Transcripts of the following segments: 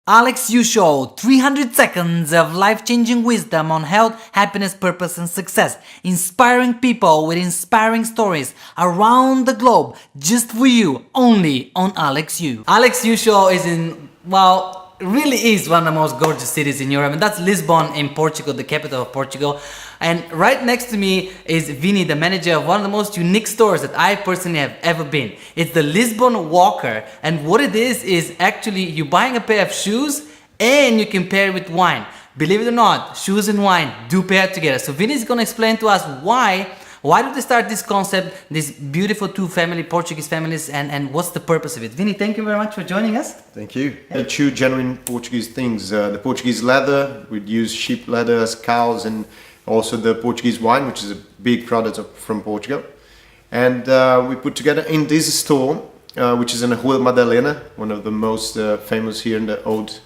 Aleks U Show, 300 seconds of life-changing wisdom on health, happiness, purpose and success. Inspiring people with inspiring stories around the globe just for you, only on Aleks U. Aleks U Show is really is one of the most gorgeous cities in Europe, and that's Lisbon in Portugal, the capital of Portugal. And right next to me is Vini, the manager of one of the most unique stores that I personally have ever been. It's the Lisbon Walker, and what it is actually you're buying a pair of shoes and you can pair it with wine. Believe it or not, shoes and wine do pair together. So Vini is going to explain to us why do they start this concept, this beautiful two Portuguese families, and what's the purpose of it? Vini, thank you very much for joining us. Thank you. The two genuine Portuguese things, the Portuguese leather, we'd use sheep leather as cows, and also the Portuguese wine, which is a big product from Portugal. And we put together in this store, which is in the Rua Madalena, one of the most famous here in the old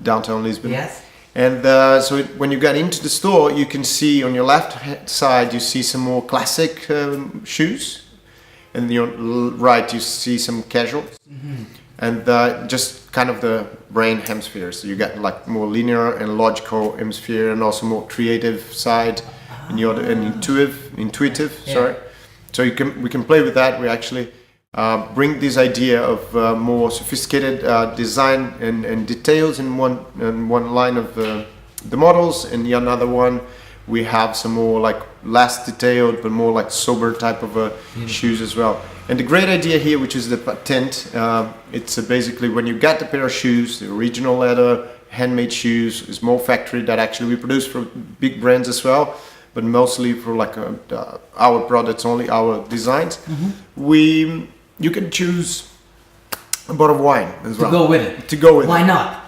downtown Lisbon. Yes. And so when you get into the store, you can see on your left side, you see some more classic shoes. And on your right, you see some casual. Mm-hmm. And just kind of the brain hemisphere. So you get like more linear and logical hemisphere, and also more creative side, and the other and intuitive. Yeah. Sorry. So we can play with that. We actually bring this idea of more sophisticated design and details in one line of the models, and the another one we have some more like less detailed but more like sober type of shoes as well. And the great idea here, which is the patent, it's basically when you get the pair of shoes, the original leather, handmade shoes, small factory that actually we produce for big brands as well, but mostly for like our products only, our designs. Mm-hmm. You can choose a bottle of wine as well. To go with it. To go with Why it. not?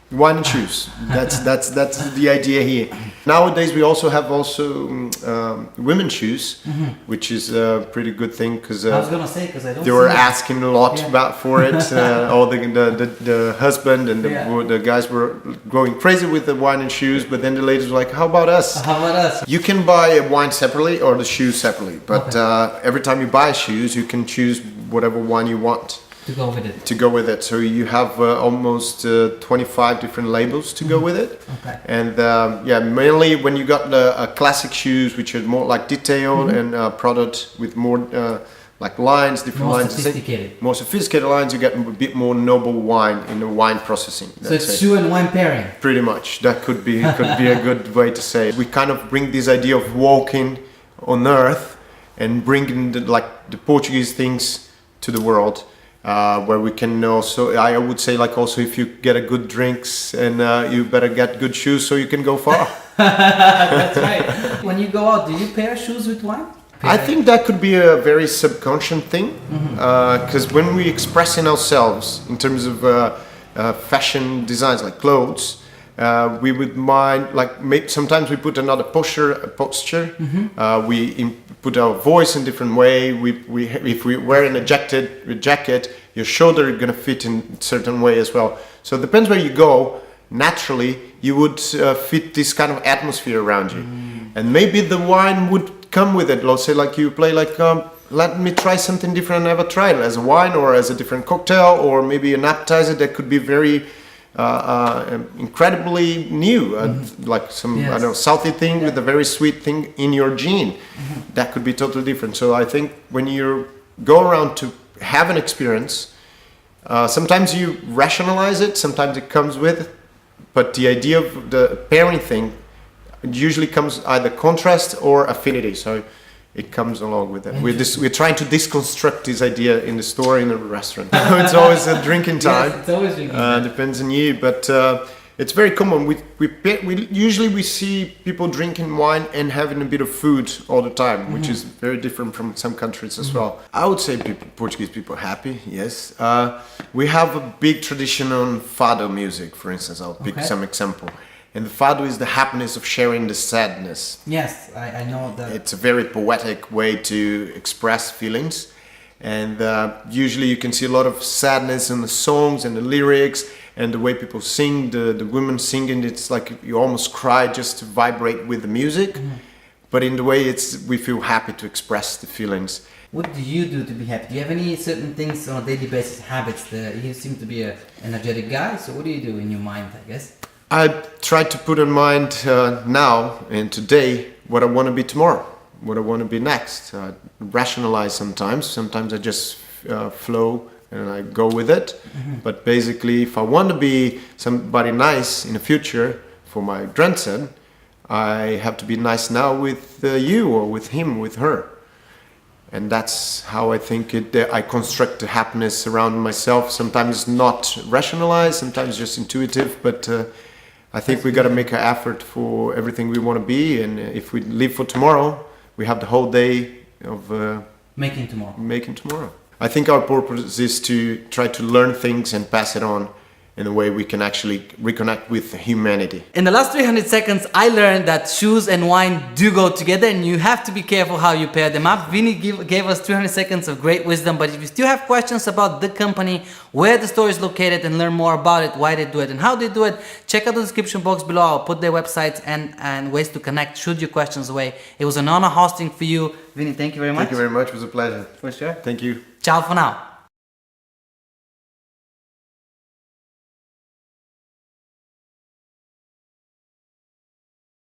Wine and shoes. That's the idea here. Nowadays we also have women's shoes, mm-hmm. which is a pretty good thing because I was gonna say, because I don't. They were asking a lot for it. All the husband and the guys were going crazy with the wine and shoes. But then the ladies were like, "How about us? How about us?" You can buy a wine separately or the shoes separately. But every time you buy shoes, you can choose whatever wine you want. To go with it. So you have almost 25 different labels to go with it. Okay. And mainly when you got the classic shoes, which are more like detailed and product with more like lines, different lines. More sophisticated lines, you get a bit more noble wine in the wine processing. So it's shoe and wine pairing. Pretty much. That could be a good way to say it. We kind of bring this idea of walking on earth and bringing the Portuguese things to the world. Where we can also, I would say, like also if you get a good drinks and you better get good shoes so you can go far. That's right. When you go out, do you pair shoes with wine? I think that could be a very subconscious thing, because when we express in ourselves in terms of fashion designs like clothes, we would mind sometimes we put another posture. Mm-hmm. We put our voice in a different way. If we wear a jacket, your shoulder is gonna fit in a certain way as well. So it depends where you go. Naturally, you would fit this kind of atmosphere around you, and maybe the wine would come with it. Let's say like you play let me try something different I never tried, as a wine or as a different cocktail, or maybe an appetizer that could be very incredibly new, like some I don't know, salty thing with a very sweet thing in your gene. That could be totally different. So I think when you go around to have an experience, sometimes you rationalize it, sometimes it comes with, but the idea of the pairing thing usually comes either contrast or affinity. So it comes along with it. We're trying to deconstruct this idea in the store, in the restaurant. It's always a drinking time. Yes, it's always drinking time. Depends on you, but it's very common. We usually see people drinking wine and having a bit of food all the time, which is very different from some countries as well. I would say Portuguese people are happy. Yes, we have a big tradition on fado music, for instance. I'll pick some example. And the fado is the happiness of sharing the sadness. Yes, I know that. It's a very poetic way to express feelings. And usually you can see a lot of sadness in the songs and the lyrics and the way people sing, the women singing. It's like you almost cry just to vibrate with the music. But in the way we feel happy to express the feelings. What do you do to be happy? Do you have any certain things on a daily basis, habits? You seem to be an energetic guy, so what do you do in your mind, I guess? I try to put in mind now and today what I want to be tomorrow, what I want to be next. I rationalize sometimes. Sometimes I just flow and I go with it. But basically, if I want to be somebody nice in the future for my grandson, I have to be nice now with you or with him, with her. And that's how I think I construct the happiness around myself. Sometimes not rationalized, sometimes just intuitive, but I think we got to make an effort for everything we want to be. And if we live for tomorrow, we have the whole day of Making tomorrow. I think our purpose is to try to learn things and pass it on in a way we can actually reconnect with humanity. In the last 300 seconds, I learned that shoes and wine do go together, and you have to be careful how you pair them up. Vini gave us 300 seconds of great wisdom, but if you still have questions about the company, where the store is located, and learn more about it, why they do it, and how they do it, check out the description box below. I'll put their websites and ways to connect. Shoot your questions away. It was an honor hosting for you. Vini, thank you very much. Thank you very much. It was a pleasure. For sure. Thank you. Ciao for now.